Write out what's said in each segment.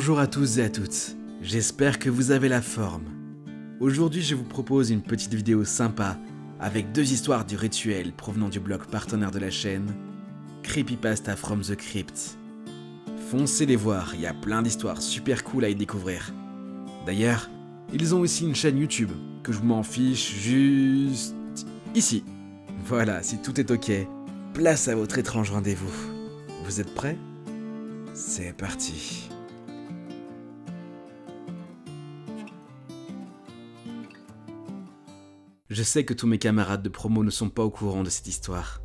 Bonjour à tous et à toutes, j'espère que vous avez la forme. Aujourd'hui je vous propose une petite vidéo sympa avec deux histoires du rituel provenant du blog partenaire de la chaîne, Creepypasta from the Crypt. Foncez les voir, il y a plein d'histoires super cool à y découvrir. D'ailleurs, ils ont aussi une chaîne YouTube, que je m'en fiche juste ici. Voilà, si tout est ok, place à votre étrange rendez-vous. Vous êtes prêts ? C'est parti. Je sais que tous mes camarades de promo ne sont pas au courant de cette histoire.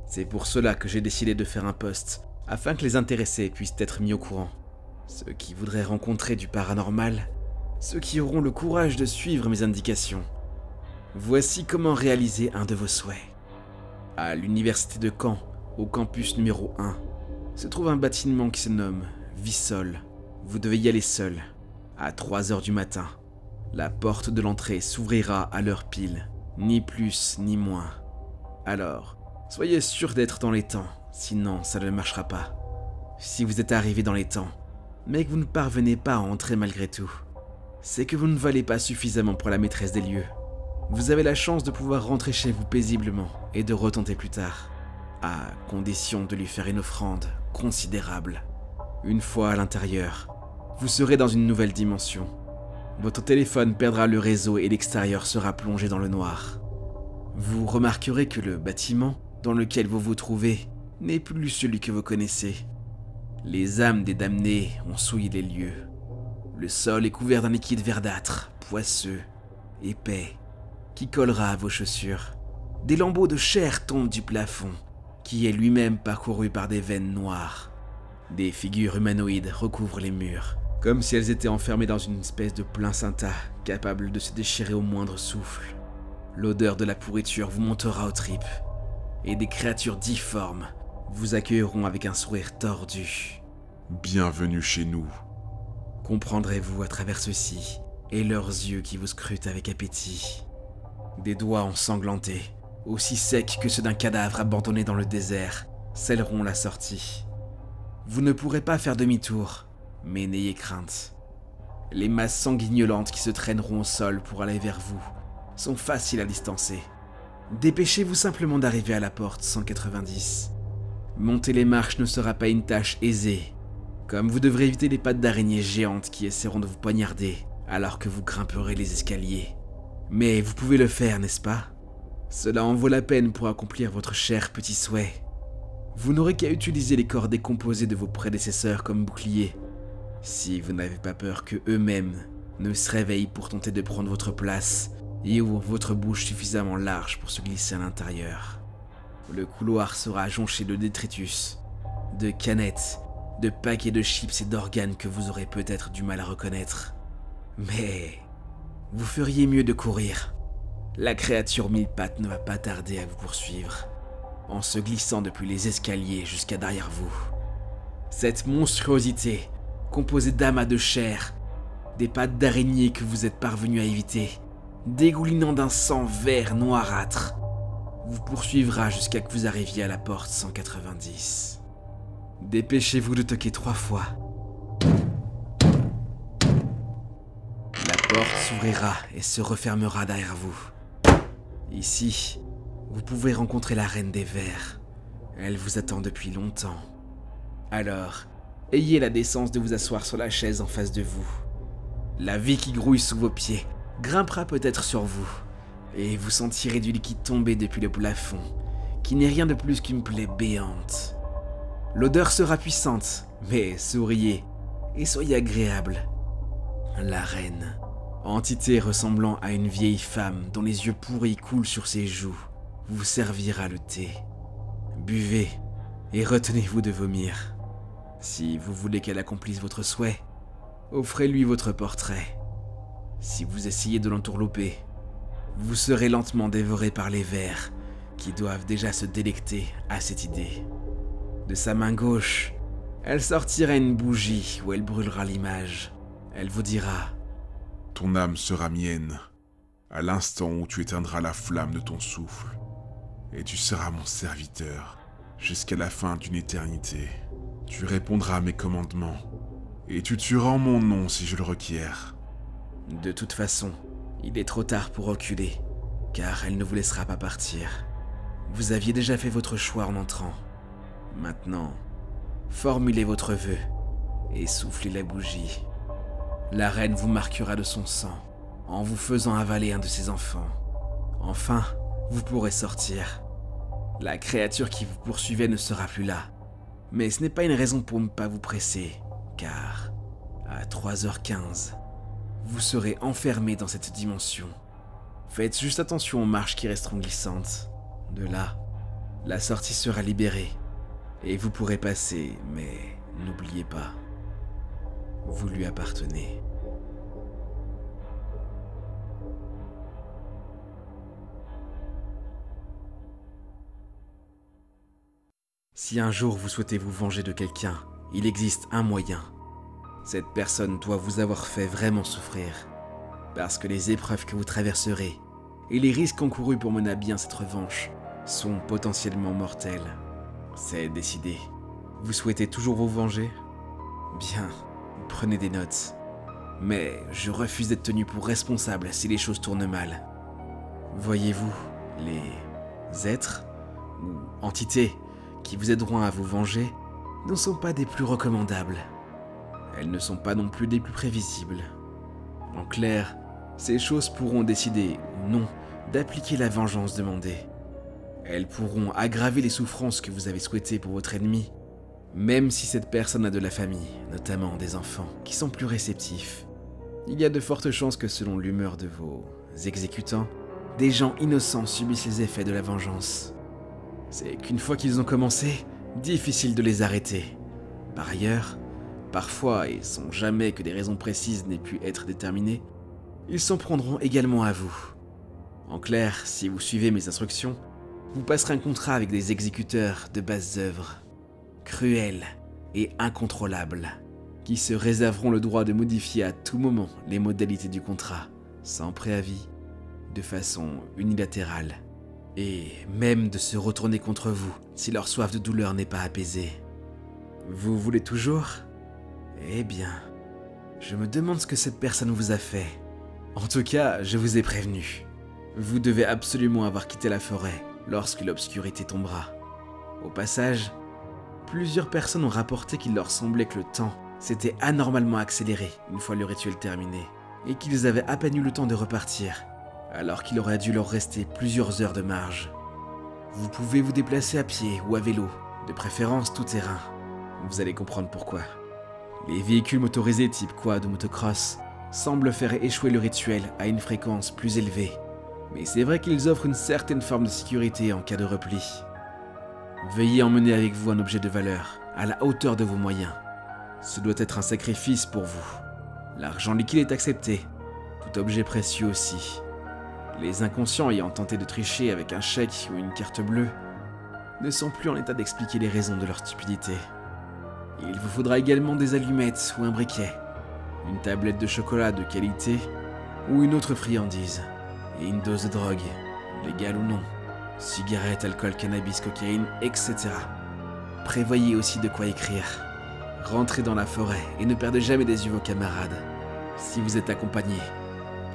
C'est pour cela que j'ai décidé de faire un post, afin que les intéressés puissent être mis au courant. Ceux qui voudraient rencontrer du paranormal, ceux qui auront le courage de suivre mes indications. Voici comment réaliser un de vos souhaits. À l'université de Caen, au campus numéro 1, se trouve un bâtiment qui se nomme Vissol. Vous devez y aller seul, à 3h du matin. La porte de l'entrée s'ouvrira à l'heure pile, ni plus ni moins. Alors, soyez sûr d'être dans les temps, sinon ça ne marchera pas. Si vous êtes arrivé dans les temps, mais que vous ne parvenez pas à entrer malgré tout, c'est que vous ne valez pas suffisamment pour la maîtresse des lieux. Vous avez la chance de pouvoir rentrer chez vous paisiblement et de retenter plus tard, à condition de lui faire une offrande considérable. Une fois à l'intérieur, vous serez dans une nouvelle dimension. Votre téléphone perdra le réseau et l'extérieur sera plongé dans le noir. Vous remarquerez que le bâtiment dans lequel vous vous trouvez n'est plus celui que vous connaissez. Les âmes des damnés ont souillé les lieux. Le sol est couvert d'un liquide verdâtre, poisseux, épais, qui collera à vos chaussures. Des lambeaux de chair tombent du plafond, qui est lui-même parcouru par des veines noires. Des figures humanoïdes recouvrent les murs, comme si elles étaient enfermées dans une espèce de placenta, capable de se déchirer au moindre souffle. L'odeur de la pourriture vous montera aux tripes, et des créatures difformes vous accueilleront avec un sourire tordu. Bienvenue chez nous. Comprendrez-vous à travers ceci, et leurs yeux qui vous scrutent avec appétit. Des doigts ensanglantés, aussi secs que ceux d'un cadavre abandonné dans le désert, scelleront la sortie. Vous ne pourrez pas faire demi-tour, mais n'ayez crainte. Les masses sanguignolantes qui se traîneront au sol pour aller vers vous sont faciles à distancer. Dépêchez-vous simplement d'arriver à la porte 190. Monter les marches ne sera pas une tâche aisée, comme vous devrez éviter les pattes d'araignées géantes qui essaieront de vous poignarder alors que vous grimperez les escaliers. Mais vous pouvez le faire, n'est-ce pas ? Cela en vaut la peine pour accomplir votre cher petit souhait. Vous n'aurez qu'à utiliser les corps décomposés de vos prédécesseurs comme bouclier, si vous n'avez pas peur que eux-mêmes ne se réveillent pour tenter de prendre votre place et ouvrent votre bouche suffisamment large pour se glisser à l'intérieur. Le couloir sera jonché de détritus, de canettes, de paquets de chips et d'organes que vous aurez peut-être du mal à reconnaître. Mais vous feriez mieux de courir. La créature mille pattes ne va pas tarder à vous poursuivre, en se glissant depuis les escaliers jusqu'à derrière vous. Cette monstruosité, composée d'amas de chair, des pattes d'araignée que vous êtes parvenu à éviter, dégoulinant d'un sang vert noirâtre, vous poursuivra jusqu'à que vous arriviez à la porte 190. Dépêchez-vous de toquer 3 fois. La porte s'ouvrira et se refermera derrière vous. Ici, vous pouvez rencontrer la Reine des Vers. Elle vous attend depuis longtemps. Alors, ayez la décence de vous asseoir sur la chaise en face de vous. La vie qui grouille sous vos pieds grimpera peut-être sur vous, et vous sentirez du liquide tomber depuis le plafond, qui n'est rien de plus qu'une plaie béante. L'odeur sera puissante, mais souriez et soyez agréable. La reine, entité ressemblant à une vieille femme dont les yeux pourris coulent sur ses joues, vous servira le thé. Buvez et retenez-vous de vomir. Si vous voulez qu'elle accomplisse votre souhait, offrez-lui votre portrait. Si vous essayez de l'entourlouper, vous serez lentement dévoré par les vers qui doivent déjà se délecter à cette idée. De sa main gauche, elle sortira une bougie où elle brûlera l'image. Elle vous dira « Ton âme sera mienne, à l'instant où tu éteindras la flamme de ton souffle, et tu seras mon serviteur jusqu'à la fin d'une éternité. Tu répondras à mes commandements, et tu tueras en mon nom si je le requiers. De toute façon, il est trop tard pour reculer, car elle ne vous laissera pas partir. Vous aviez déjà fait votre choix en entrant. Maintenant, formulez votre vœu et soufflez la bougie. La reine vous marquera de son sang en vous faisant avaler un de ses enfants. Enfin, vous pourrez sortir. La créature qui vous poursuivait ne sera plus là. Mais ce n'est pas une raison pour ne pas vous presser, car à 3h15, vous serez enfermé dans cette dimension. Faites juste attention aux marches qui resteront glissantes. De là, la sortie sera libérée et vous pourrez passer, mais n'oubliez pas, vous lui appartenez. Si un jour vous souhaitez vous venger de quelqu'un, il existe un moyen. Cette personne doit vous avoir fait vraiment souffrir, parce que les épreuves que vous traverserez et les risques encourus pour mener à bien cette revanche sont potentiellement mortels. C'est décidé. Vous souhaitez toujours vous venger? Bien, prenez des notes. Mais je refuse d'être tenu pour responsable si les choses tournent mal. Voyez-vous, les êtres ou entités qui vous aideront à vous venger ne sont pas des plus recommandables. Elles ne sont pas non plus des plus prévisibles. En clair, ces choses pourront décider ou non d'appliquer la vengeance demandée. Elles pourront aggraver les souffrances que vous avez souhaitées pour votre ennemi, même si cette personne a de la famille, notamment des enfants, qui sont plus réceptifs. Il y a de fortes chances que selon l'humeur de vos exécutants, des gens innocents subissent les effets de la vengeance. C'est qu'une fois qu'ils ont commencé, difficile de les arrêter. Par ailleurs, parfois, et sans jamais que des raisons précises n'aient pu être déterminées, ils s'en prendront également à vous. En clair, si vous suivez mes instructions, vous passerez un contrat avec des exécuteurs de basses œuvres, cruels et incontrôlables, qui se réserveront le droit de modifier à tout moment les modalités du contrat, sans préavis, de façon unilatérale, et même de se retourner contre vous si leur soif de douleur n'est pas apaisée. Vous voulez toujours? Eh bien, je me demande ce que cette personne vous a fait. En tout cas, je vous ai prévenu. Vous devez absolument avoir quitté la forêt lorsque l'obscurité tombera. Au passage, plusieurs personnes ont rapporté qu'il leur semblait que le temps s'était anormalement accéléré une fois le rituel terminé, et qu'ils avaient à peine eu le temps de repartir, alors qu'il aurait dû leur rester plusieurs heures de marge. Vous pouvez vous déplacer à pied ou à vélo, de préférence tout terrain. Vous allez comprendre pourquoi. Les véhicules motorisés type quad ou motocross semblent faire échouer le rituel à une fréquence plus élevée, mais c'est vrai qu'ils offrent une certaine forme de sécurité en cas de repli. Veuillez emmener avec vous un objet de valeur, à la hauteur de vos moyens. Ce doit être un sacrifice pour vous. L'argent liquide est accepté, tout objet précieux aussi. Les inconscients ayant tenté de tricher avec un chèque ou une carte bleue ne sont plus en état d'expliquer les raisons de leur stupidité. Il vous faudra également des allumettes ou un briquet, une tablette de chocolat de qualité ou une autre friandise, et une dose de drogue, légale ou non, cigarettes, alcool, cannabis, cocaïne, etc. Prévoyez aussi de quoi écrire. Rentrez dans la forêt et ne perdez jamais des yeux vos camarades. Si vous êtes accompagné,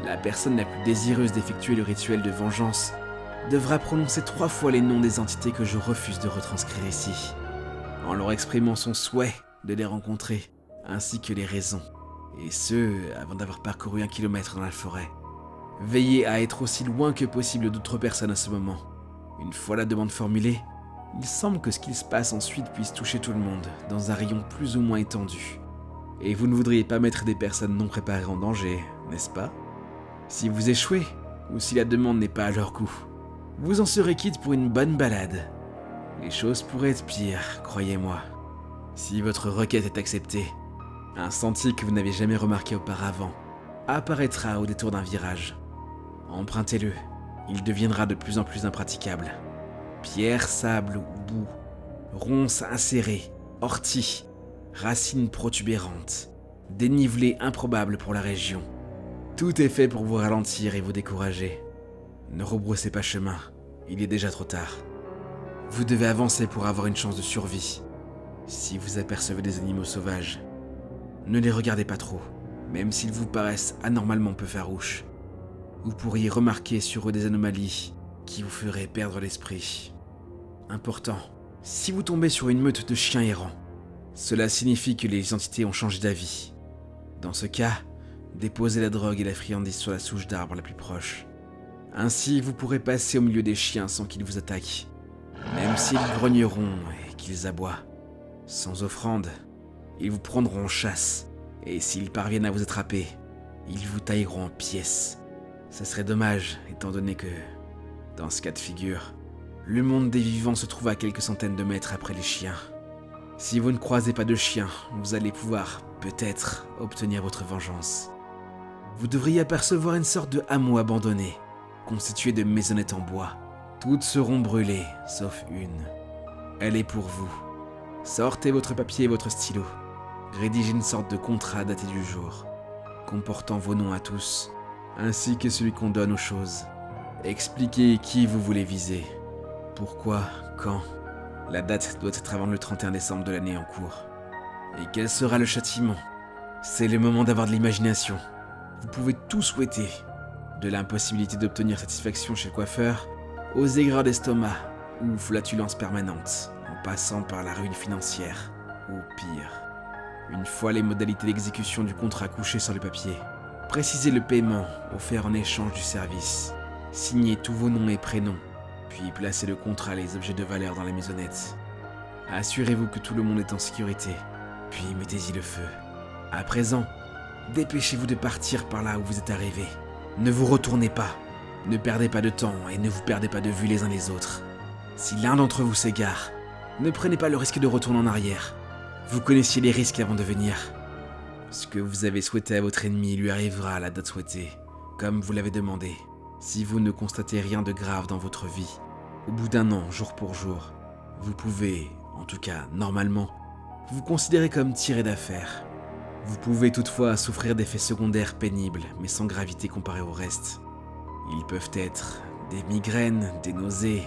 la personne la plus désireuse d'effectuer le rituel de vengeance devra prononcer 3 fois les noms des entités que je refuse de retranscrire ici, en leur exprimant son souhait de les rencontrer, ainsi que les raisons, et ce, avant d'avoir parcouru 1 kilomètre dans la forêt. Veillez à être aussi loin que possible d'autres personnes à ce moment. Une fois la demande formulée, il semble que ce qu'il se passe ensuite puisse toucher tout le monde, dans un rayon plus ou moins étendu. Et vous ne voudriez pas mettre des personnes non préparées en danger, n'est-ce pas? Si vous échouez, ou si la demande n'est pas à leur goût, vous en serez quitte pour une bonne balade. Les choses pourraient être pires, croyez-moi. Si votre requête est acceptée, un sentier que vous n'avez jamais remarqué auparavant apparaîtra au détour d'un virage. Empruntez-le, il deviendra de plus en plus impraticable. Pierre, sable ou boue, ronces insérées, orties, racines protubérantes, dénivelé improbable pour la région. Tout est fait pour vous ralentir et vous décourager. Ne rebroussez pas chemin, il est déjà trop tard. Vous devez avancer pour avoir une chance de survie. Si vous apercevez des animaux sauvages, ne les regardez pas trop, même s'ils vous paraissent anormalement peu farouches. Vous pourriez remarquer sur eux des anomalies qui vous feraient perdre l'esprit. Important, si vous tombez sur une meute de chiens errants, cela signifie que les entités ont changé d'avis. Dans ce cas, déposez la drogue et la friandise sur la souche d'arbre la plus proche. Ainsi, vous pourrez passer au milieu des chiens sans qu'ils vous attaquent, même s'ils grogneront et qu'ils aboient. Sans offrande, ils vous prendront en chasse, et s'ils parviennent à vous attraper, ils vous tailleront en pièces. Ça serait dommage, étant donné que, dans ce cas de figure, le monde des vivants se trouve à quelques centaines de mètres après les chiens. Si vous ne croisez pas de chiens, vous allez pouvoir, peut-être, obtenir votre vengeance. Vous devriez apercevoir une sorte de hameau abandonné, constitué de maisonnettes en bois. Toutes seront brûlées, sauf une. Elle est pour vous. Sortez votre papier et votre stylo. Rédigez une sorte de contrat daté du jour, comportant vos noms à tous, ainsi que celui qu'on donne aux choses. Expliquez qui vous voulez viser. Pourquoi, quand. La date doit être avant le 31 décembre de l'année en cours. Et quel sera le châtiment? C'est le moment d'avoir de l'imagination. Vous pouvez tout souhaiter. De l'impossibilité d'obtenir satisfaction chez le coiffeur, aux aigreurs d'estomac ou flatulence permanente, en passant par la ruine financière, ou pire. Une fois les modalités d'exécution du contrat couchées sur le papier, précisez le paiement offert en échange du service. Signez tous vos noms et prénoms, puis placez le contrat et les objets de valeur dans la maisonnette. Assurez-vous que tout le monde est en sécurité, puis mettez-y le feu. À présent, dépêchez-vous de partir par là où vous êtes arrivé. Ne vous retournez pas, ne perdez pas de temps et ne vous perdez pas de vue les uns les autres. Si l'un d'entre vous s'égare, ne prenez pas le risque de retourner en arrière. Vous connaissiez les risques avant de venir. Ce que vous avez souhaité à votre ennemi lui arrivera à la date souhaitée, comme vous l'avez demandé. Si vous ne constatez rien de grave dans votre vie, au bout d'un an, jour pour jour, vous pouvez, en tout cas normalement, vous considérer comme tiré d'affaire. Vous pouvez toutefois souffrir d'effets secondaires pénibles, mais sans gravité comparée au reste. Ils peuvent être des migraines, des nausées,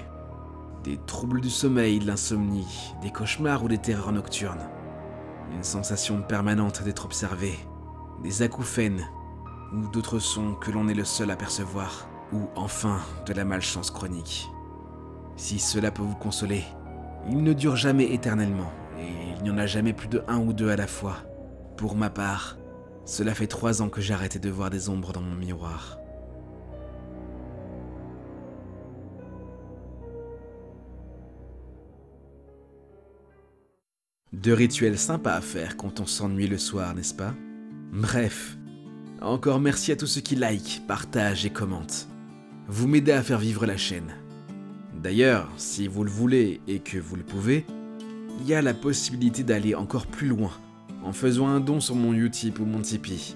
des troubles du sommeil, de l'insomnie, des cauchemars ou des terreurs nocturnes. Une sensation permanente d'être observé, des acouphènes ou d'autres sons que l'on est le seul à percevoir, ou enfin de la malchance chronique. Si cela peut vous consoler, il ne dure jamais éternellement et il n'y en a jamais plus de un ou deux à la fois. Pour ma part, cela fait 3 ans que j'ai arrêté de voir des ombres dans mon miroir. Deux rituels sympas à faire quand on s'ennuie le soir, n'est-ce pas? Bref, encore merci à tous ceux qui like, partagent et commentent. Vous m'aidez à faire vivre la chaîne. D'ailleurs, si vous le voulez et que vous le pouvez, il y a la possibilité d'aller encore plus loin en faisant un don sur mon Utip ou mon Tipeee.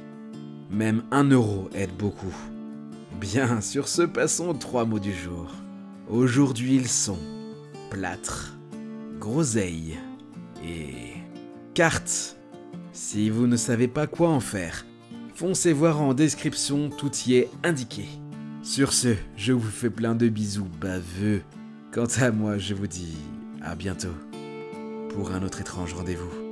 Même 1 € aide beaucoup. Bien, sur ce, passons aux 3 mots du jour. Aujourd'hui, ils sont plâtre, groseille et carte. Si vous ne savez pas quoi en faire, foncez voir en description, tout y est indiqué. Sur ce, je vous fais plein de bisous baveux. Quant à moi, je vous dis à bientôt pour un autre étrange rendez-vous.